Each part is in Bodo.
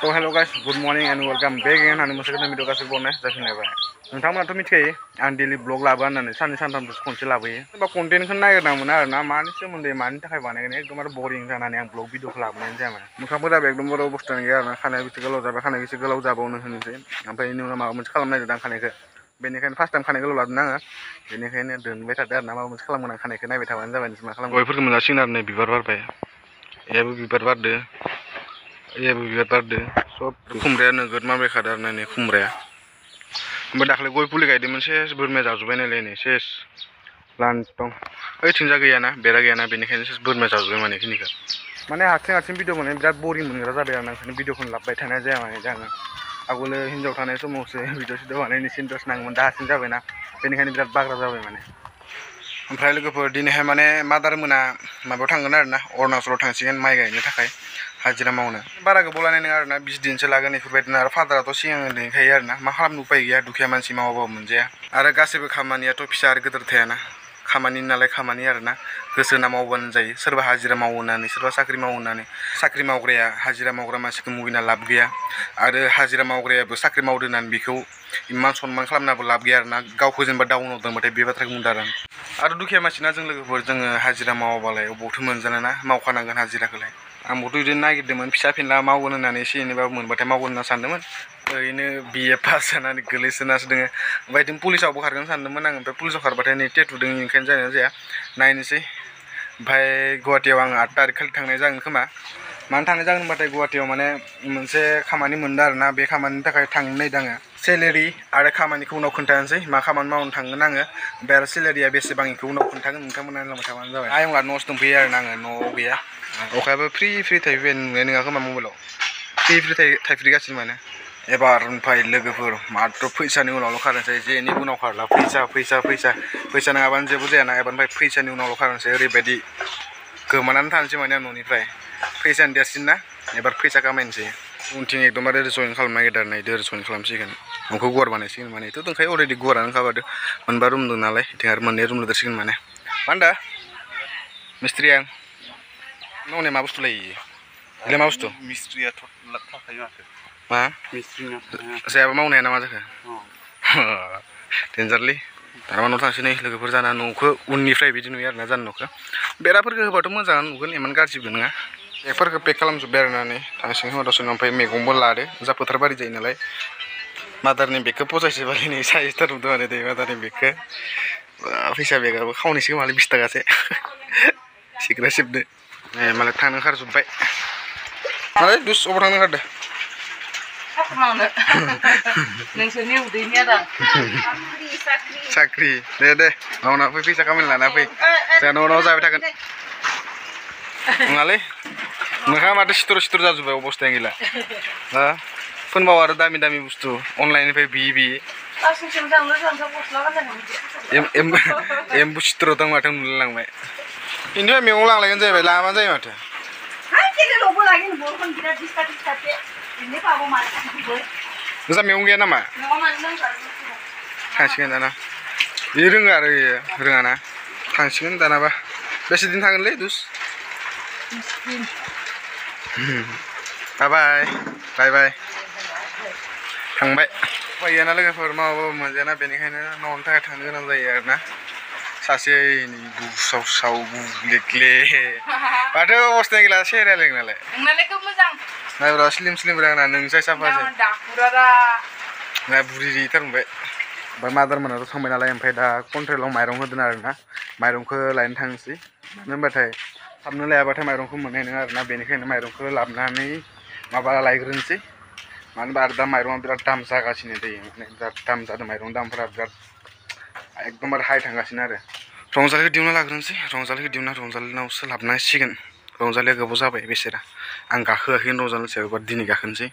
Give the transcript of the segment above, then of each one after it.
तो hello guys good morning and welcome back again होननानै मोनसे गोदान भिडिअ गासिबो बनाय जाफिनलायबाय नोंथांमोनाथ' मिथिखायो आं डेलि ब्लग लाबो होननानै साननै सानथामसो खनसे लाबोयो एबा कन्टेन्टखौ नागिरना मोना आरोना मानि सोमोन्दै मानि थाखाय बानायगोन एकदमबारे बरिं जानानै आं ब्लग भिडिअखौ लाबोनायानो जायामोन मोखांफोराबो एकदमबारे अबस्थायानो गैया आरोना खानाया बेसे गोलाव जाबाय खानाय एसे गोलाव जाबावनो होनोसै ओमफ्राय बेनि उनाव माबा मोनसे खालामनो नागिरदों आं खानायखौ बेनिखायनो फार्स्ट टाइम खानाय गोलाव लादों आङो बेनिखायनो दोनबाय थादो आरोना माबा मोनसे खालामगोन आं खानायखौ नायबाय थाबानो जाबाय मा खालामो गयफोरखौ मोनजासिगोन आरो नै बिबार बारबाय एयाबो बिबार बारदो एयाबो बिबार बारदो सब खुमब्राया नोगोद माबायखादो आरो नै खुमब्राया ओमफ्राय दाखालि गय फुलि गायदोंमोन सेस बोरमाया जाजोब्बाय नालाय नै सेस लानथं ओइथिंजा गैयाना बेरा गैयाना बेनिखायनो सेस बोरमाया जाजोब्बाय माने बेखिनिखौ माने हारसिं भिडिअ मोननाय बिराद बरिं मोनग्रा जाबाय आरो ओंखायनो भिडिअखौनो लाबोबाय थानाय जाया माने आङो आगोलो हिन्जाव थानाय समावसो भिडिअ सिडिअ बानायनो एसे इन्टारेस्ट नाङोमोन दा हारसिं जाबायना बेनिखायनो बिराद बाग्रा जाबाय माने ओमफ्राय लोगोफोर दिनैहाय माने मादार मोना माबायाव थांगोन आरोना अरुणाचलाव थांसिगोन माइ गायनो थाखाय हाजिरा मावनो बारा गोबाव लानाय नङा आरोना 20 दिनसो लागोन बेफोरबायदिनो आरो फादाराथ' सिगां लिंखायो आरोना मा खालामनो उपाय गैया दुखिया मानसि मावाबाबो मोनजाया आरो गासैबो खामानियाथ' फिसा आरो गिदिर थायाना खामानि नालाय खामानि आरोना गोसो होना मावबानो जायो सोरबा हाजिरा मावो होननानै सोरबा साख्रि मावो होननानै साख्रि मावग्राया हाजिरा मावग्रा मानसिखौ मुगैना लाब गैया आरो हाजिरा मावग्रायाबो साख्रि मावदों होननानै बेखौ इमान सनमान खालामनाबो लाब गैया आरोना गावखौ जेनेबा डाउनाव दोनबाथाय बे बाथ्राखौ बुंदों आरो दुखिया मानसिना जों लोगोफोर जोङो हाजिरा मावाबालाय अबावथो मोनजानो ना मावखानांगोन हाजिराखौलाय आंबोथ' बिदिनो नागिरदोंमोन फिसा फिनला मावगोन होननानै एसे एनैबाबो मोनबाथाय मावगोन होनना सानदोंमोन ओरैनो बिए पास जानानै गोलैसोनासो दोङो ओमफ्राय बिदिनो पुलिसावबो खारगोन सानदोंमोन आं ओमफ्राय पुलिसाव खारबाथाय नै टेटु दों ओंखायनो जानाय जाया नायनोसै ओमफ्राय गुवाहाटियाव आं 8 तारिख खालि थांनाय जागोन खोमा मानो थांनाय जागोन होनबाथाय गुवाहाटियाव माने मोनसे खामानि मोनदों आरोना बे खामानिनि थाखाय थांनो नागिरदों आङो सेलेरि आरो खामानिखौ उनाव खोन्थानोसै मा खामानि मावनो थांगोन आङो ओमफ्राय आरो सेलेरिया बेसेबां बेखौ उनाव खोन्थागोन नोंथांमोना नायलांबाय थाबानो जाबाय आयंला न'आवसो दंफैयो आरोना आङो न'आव गैया अखायाबो फ्रि थाइफैबाय नुनाय नङा खोमा मबाइलाव फ्रि थाइफ्रिगासिनो माने एबार ओमफ्राय लोगोफोर मात्र फैसानि उनावल' खारनोसै जेनि उनाव खारला फैसा नङाबानो जेबो जायाना एबारनिफ्राय फैसानि उनावल' खारनोसै ओरैबायदि गोमानानै थानोसै माने आं न'निफ्राय फैसानि देरसिन ना एबार फैसा खामायनोसै उनथिं एकदमबारे जइन खालामनो नागिरदों आरो नै जइन खालामसिगोन न'खौ गुवार बानायसिगोन माने थ' दंखायो अलरेडि गुवारानो खाबादो मोनबा रुम दं नालाय बिथिं आरो मोननै रुम लुदेरसिगोन माने मा होनदों मिस्ट्रिया मावनाया मा बुस्थु लायो बेलाय मा बुस्थु मिस्ट्रियाथ' थाखायो माथो मा मिस्ट्रिना जायाबा मावनो हाया नामा जाखो डेन्जारलै दाना न'आव थांसै नै लोगोफोर जाना न'खौ उननिफ्राय बिदि नुयो आरोना जानो न'खौ बेराफोरखौ होबाथ' मोजाङानो नुगोन इमान गाज्रिबो नङा बेगफोरखौ पेक खालामजोब्बाय आरोना नै थांसिगोन खोमा दसेनो ओमफ्राय मैगंबो लादो जा फोथार बारि जायो नालाय मादारनि बेगखौ फसायसोबाय नै साइसथार नुदों माने दै मादारनि बेगखौ फैसा बेगाबो खावनैसो मालाय 20 थाखासो सिग्रा सिबदो ए मालाय थांनो ओंखारजोब्बाय मालाय दुस अबाव थांनो ओंखारदो नोंसोरनि उदैनि आदार साख्रि दे मावना फै फैसा खामायना लाना फै जोंहा उनाव जाबाय थागोन नङालै नोंहा माथो सिथर जाजोब्बाय अबस्थाया गैला फोनबाव आरो दामि बुस्थु अनलाइननिफ्राय बियि एम्बु सिथर दं माथो नुलायलांबाय बेनिफ्राय मैगं लांलायगोन जाहैबाय लाङाबानो जायो माथो नोंसा मैगं गैया नामा थांसिगोन दाना बे रोङो आरो रोङाना थांसिगोन दानाबा बेसे दिन थागोनलै दुस बाय थांबाय उपाय गैयाना लोगोफोर मावाबाबो मोनजायाना बेनिखायनो न'नि थाखाय थांनो गोनां जायो आरोना सासे बुसाव बुग्लेग्ले माथो अबस्थाया गैला सेहेरायालाय नोंनालाय नायब्रा स्लिम रोङा नोंसाय साफासो ना बुरिथार मोनबाय ओमफ्राय मादार मोनाथ' थांबाय नालाय ओमफ्राय दा कन्ट्रेलाव माइरं होदों आरोना माइरंखौ लायनो थांसै मानो होनबाथाय थाबनो लायाबाथाय माइरंखौ मोननाय नङा आरोना बेनिखायनो माइरंखौ लाबोनानै माबा लायग्रोनोसै मानो होनबा आरो दा माइरंआ बिराद दाम जागासिनो दै माने बिराद दाम जादों माइरं दामफोरा बिराद एकदमबारे हाइ थांगासिनो आरो रंजालिखौ दिहुनना लाग्रोनोसै रंजालिनावसो लाबोनांसिगोन रंजालिया गोबाव जाबाय बेसेरा आं गाखोआखैनो रंजालिनि सायाव एबार दिनै गाखोनोसै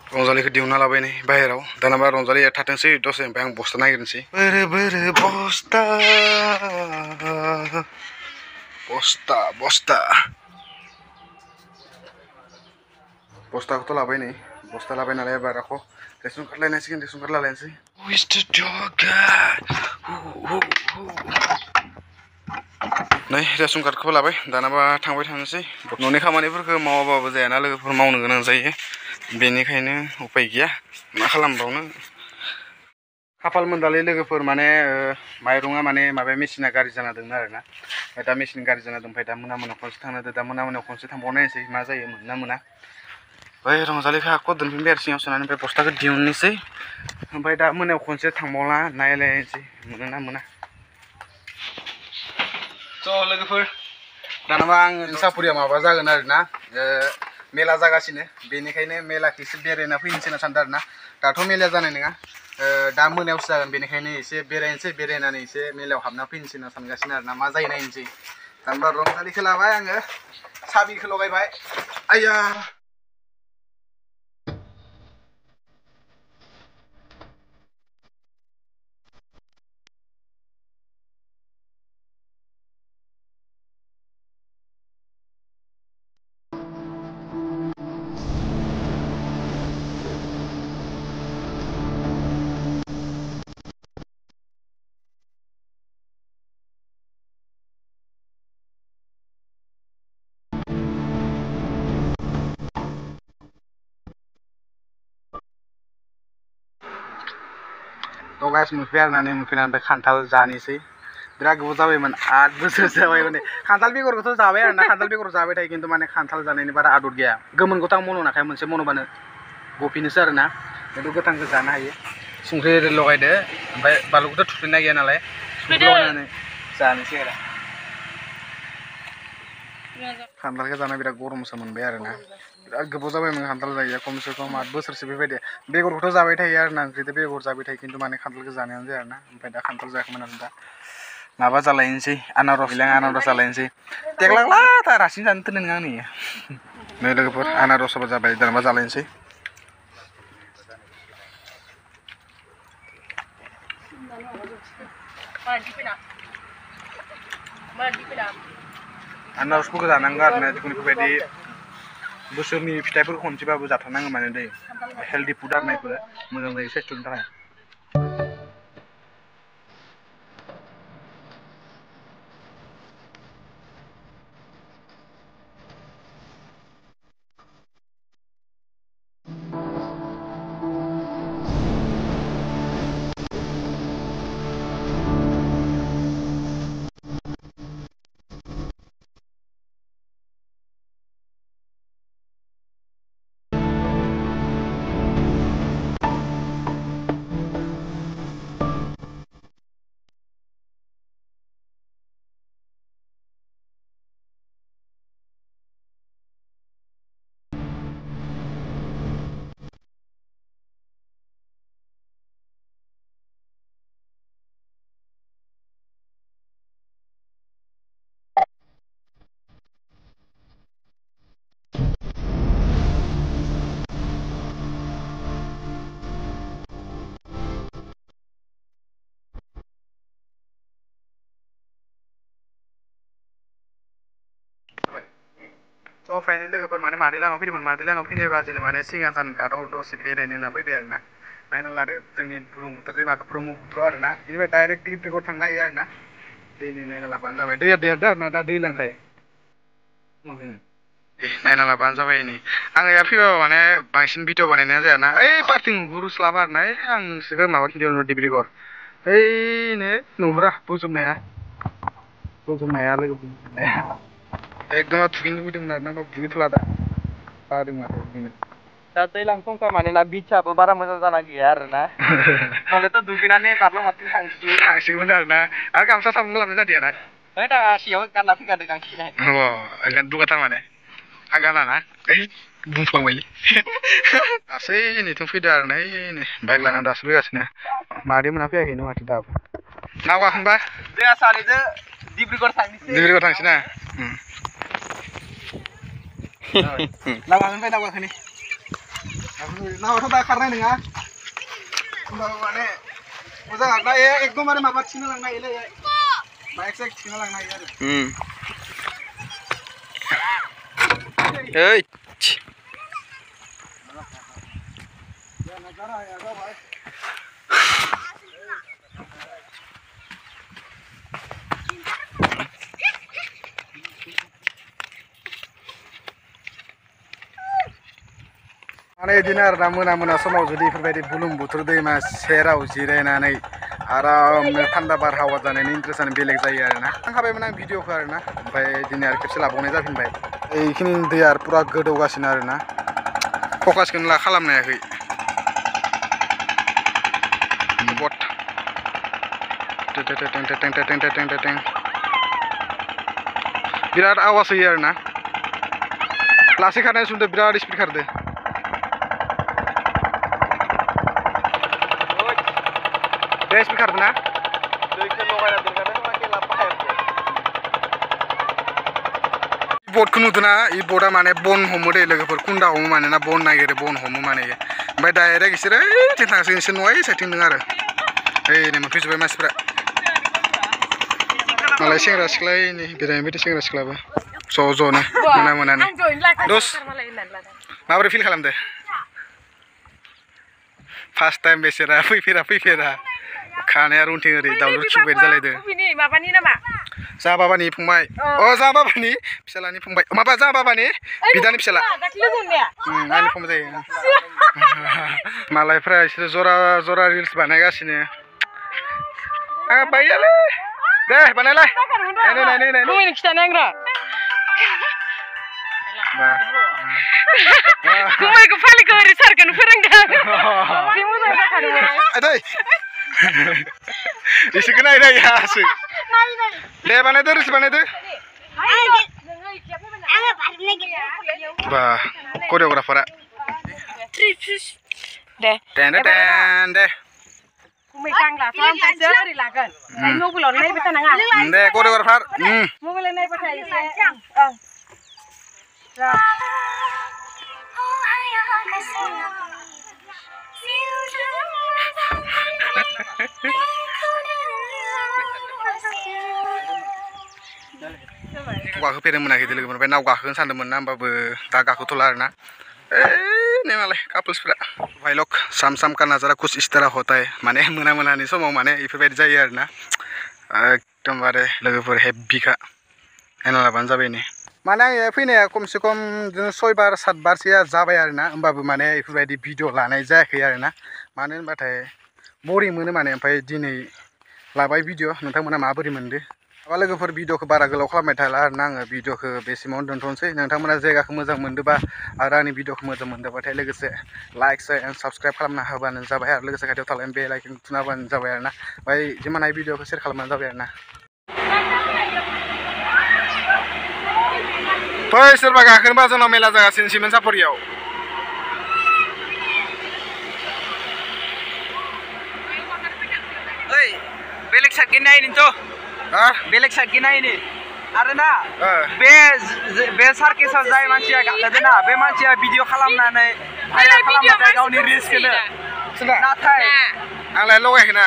रंजालिखौ दिहुनना लाबाय नै बाहेराव दानाबा रंजालिया थाथोंसै दसे ओमफ्राय आं बस्था नागिरनोसै बोरो बस्था बस्था बस्था बस्थाखौथ' लाबाय नै बस्था लाबाय नालाय एबार आख' रेसन कार्ड लायनांसिगोन रेसन कार्ड लालायनोसै नै रेसन कार्डखौबो लाबाय दानाबा थांबाय थानोसै न'नि खामानिफोरखौ मावाबाबो जायाना लोगोफोर मावनो गोनां जायो बेनिखायनो उपाय गैया मा खालामबावनो खाफाल मोनदालै लोगोफोर माने माइरङा माने माबाया मेसिना गाज्रि जाना दङ आरोना दा मेसिन गाज्रि जाना दं ओमफ्राय दा मोना खनसे थांनो दा मोना खनसे थांबावनायनोसै मा जायो मोना मोना बै रंजालिखौ आख' दोनफिनबाय आरो सिङाव सोनानै ओमफ्राय बस्थाखौ दिहुननोसै ओमफ्राय दा मोनायाव खनसे थांबावला नायलायनोसै मोनोना मोना स' लोगोफोर दानाबा आङो सापुरिया माबा जागोन आरोना मेला जागासिनो बेनिखायनो मेलाखौ एसे बेरायना फैनोसै होनना सानदों आरोना दाथ' मेलाया जानाय नङा दा मोनायावसो जागोन बेनिखायनो एसे बेरायनोसै बेरायनानै एसे मेलायाव हाबना फैनोसै होनना सानगासिनो आरोना मा जायो नायनोसै दानबा रंजालिखौ लाबाय आङो साबिखौ लगायबाय आइया थ' गाइस मोनफैनानै खान्थाल जानोसै बिराद गोबाव जाबायमोन 8 बोसोर जाबाय माने खान्थाल बेगरखौथ' जाबाय आरोना खान्थाल बेगर जाबाय थायो खिन्थु माने खान्थाल जानायनि बारा आदर गैया गोमोनखौथ' आं मन'नाखाय मोनसे मन'बानो गफिनोसै आरोना बेखौ गोथांखौ जानो हायो संख्रि लगायदो ओमफ्राय बानलुखौथ' थुफिननाय गैया नालाय संख्रि लगायनानै जानोसै आरो खान्थालखौ जाना बिराद गरमसो मोनबाय आरोना बिराद गोबाव जाबायमोन खान्थाल जायो खमसे खम 8 बोसोरसो बेबायदि बेगरखौथ' जाबाय थायो आरोना ओंख्रिजों बेगर जाबाय थायो खिन्थु माने खान्थालखौ जानायानो जाया आरोना ओमफ्राय दा खान्थाल जायाखैमोन आरो दा माबा जालायनोसै आनारस जालायनोसै देग्लाग्ला दा रासिन जानो थोननाय नङा आंनि नै लोगोफोर आनारसबो जाबाय दानबा जालायनोसै आनारसफोरखौ जानांगौ आरोना जिखुनु बेफोरबायदि बोसोरनि फिथाइफोरखौ खनसेबाबो जाथारनांगौ माने दै हेल्दि फुड आरो नायफोरो मोजां जायो साइस्थ'नि थाखाय स' फाइनेलि लोगोफोर माने मादै लानाव फैदोंमोन मादै लानाव फैनाय बादिनो माने सिगां सानगाराव दसे बेरायनो होनना फैबाय आरोना नायना लादो जोंनि ब्रह्मपुत्र दैमाखौ ब्रह्मपुत्र आरोना बेनिफ्राय डाइरेक्ट टिपिकआव थांनो हायो आरोना दैनि नायना लाबानो जाबाय दैया देरदो आरोना दा दैज्लांखाय नायना लाबानो जाबाय नै आङो इयाव फैबाबो माने बांसिन भिडिअ बानायनाया जायाना ओइ पार्टिं गुरुस्लाबा आरोना ओइ आं नोंसोरखौ माबा खिन्थानो डिब्रुगड़ ओइनो नुहुरा बोजबनाया लोगोफोर एकदम दुगैनो लुबैदोंमोन आरोना दुगैथ'ला दा बादों माथो दुगैनो दा दैज्लां समखाय माने ना बिचआबो बारा मोजां जाना गैया आरोना नलेथ' दुगैनानै बारलां माथो थांसिगौमोन आरोना आरो गामसा साबोन लाबोनाय जादिया है दा सियाव गानना फैखादों गांसे अ दुगाथार माने आं गानाना ओइ बुंफ्लांबायलै दासै नैथ' फैदो आरो नै बाइक लानानै दासो फैगासिनो मादै मोनहा फैयाखैनो माथो दाबो नाव गाखोनोबा जोंहा सानैजों डिब्रुगड़ थांसै ना नाव गाखोनो नावाथ' दा खारनाय नङा होमबाबो माने मोजां आरोना एकदमबारे माबा थिखोना लांनो हायोलै बाइक साइक थिखोना लांनो हायो आरो ओइ माने बिदिनो आरोना मोना समाव जुदि बेफोरबायदि बुरलुंबुथुर दैमा सेराव जिरायनानै आरामनो थान्दा बारहावा जानायनि इन्ट्रेस्टआनो बेलेग जायो आरोना थांखाबायमोन आं भिडिअखौ आरोना ओमफ्राय दिनै आरो खेबसे लाबावनाय जाफिनबाय बेखिनि दैया पुरा गोदौगासिनो आरोना फकासखौनो खालामनो हायाखै बिराद आवाज होयो आरोना लासै खारनाय समजों बिराद स्पिड खारदो दे स्पिड खारदो ना दैखौ लगायना दोनखादों बटखौ नुदोंना इ बटआ माने बन हमो दे लोगोफोर कुन्दा हमो माने ना बन नागिरो बन हमो माने ओमफ्राय डाइरेक्ट इसोरो ओइथिं थांसिगोन इसोर न'आ साइथिं दं आरो ओइ नै मोनफैजोब्बाय मानसिफ्रा मालाय सेंग्रा सिख्ला नै बेरायनो फैदों सेंग्रा सिख्लाबो ज'नो मोनानि दस माबोरै फिल खालामदो फार्स्ट टाइम बेसेरा फैफेरा खानाया उनथिं ओरै दाउलुर खिबाय जालायदो माबानि नामा जा बाबानि फंबाय जा बाबानि फिसालानि फंबाय माबा जा बाबानि बिदानि फिसाला आंनि फंबाय जायो मालायफ्रा इसोर जरा रिल्स बानायगासिनो बायालै दे बानायलाय नायनो खिथानो आं र' गुमैखौ फालिखौ ओरै सारखौनो फोरोंदों बे मोजां जाखादों इसोरखौ नायनायासो दे बानायदो रिल्स बानायदो बा करिय'ग्राफारा दे गुमै गांलाथ' ओमफ्रायसो ओरै लागोन मबाइलाव नायबाय थानाङा दे करिय'ग्राफार मबाइलाव नायबाय थायो गाखोफेरनो मोनाखै लोगोफोर ओमफ्राय नाव गाखोनो सानदोंमोन ना होमबाबो दा गाखोथ'ला आरोना नै मालाय कापोल्सफ्रा भाइलक साम का नाजारा कुछ इस तरह होता है माने मोनानि समाव माने बेफोरबायदि जायो आरोना एकदमबारे लोगोफोर हेब्बिखा नायना लाबानो जाबाय नै माने आङो फैनाया खमसे खम बिदिनो 6 बार 7 बारसोया जाबाय आरोना होमबाबो माने बेफोरबायदि भिडिअ लानाय जायाखै आरोना मानो होनबाथाय बरिं मोनो माने ओमफ्राय दिनै लाबाय भिडिअ नोंथांमोना माबोरै मोनदो माबा लोगोफोर भिडिअखौ बारा गोलाव खालामबाय थाला आरोना आङो भिडिअखौ बेसिमावनो दोनथ'नोसै नोंथांमोना जायगाखौ मोजां मोनदोंबा आरो आंनि भिडिअखौ मोजां मोनदोंबाथाय लोगोसे लाइक शेयार एन्ड साबस्क्राइब खालामना होबानो जाबाय आरो लोगोसे खाथियाव थानाय बेल आइकन थुना होबानो जाबाय आरोना ओमफ्राय जिमान हायो भिडिअखौ शेयार खालामबानो जाबाय आरोना फै सोरबा गाखोनोबा जोंनाव मेला जागासिनो सिमेन्ट सापरियाव ओइ बेलेग साइडखै नायनिथ' बेलेग साइडखै नायनि आरो ना बे सार्केसाव जाय मानसिया गाखोदों ना बे मानसिया भिडिअ खालामनानै भाइरेल खालामबाथाय गावनि रिल्सखौनो नाथाय आंलाय लगायाखैना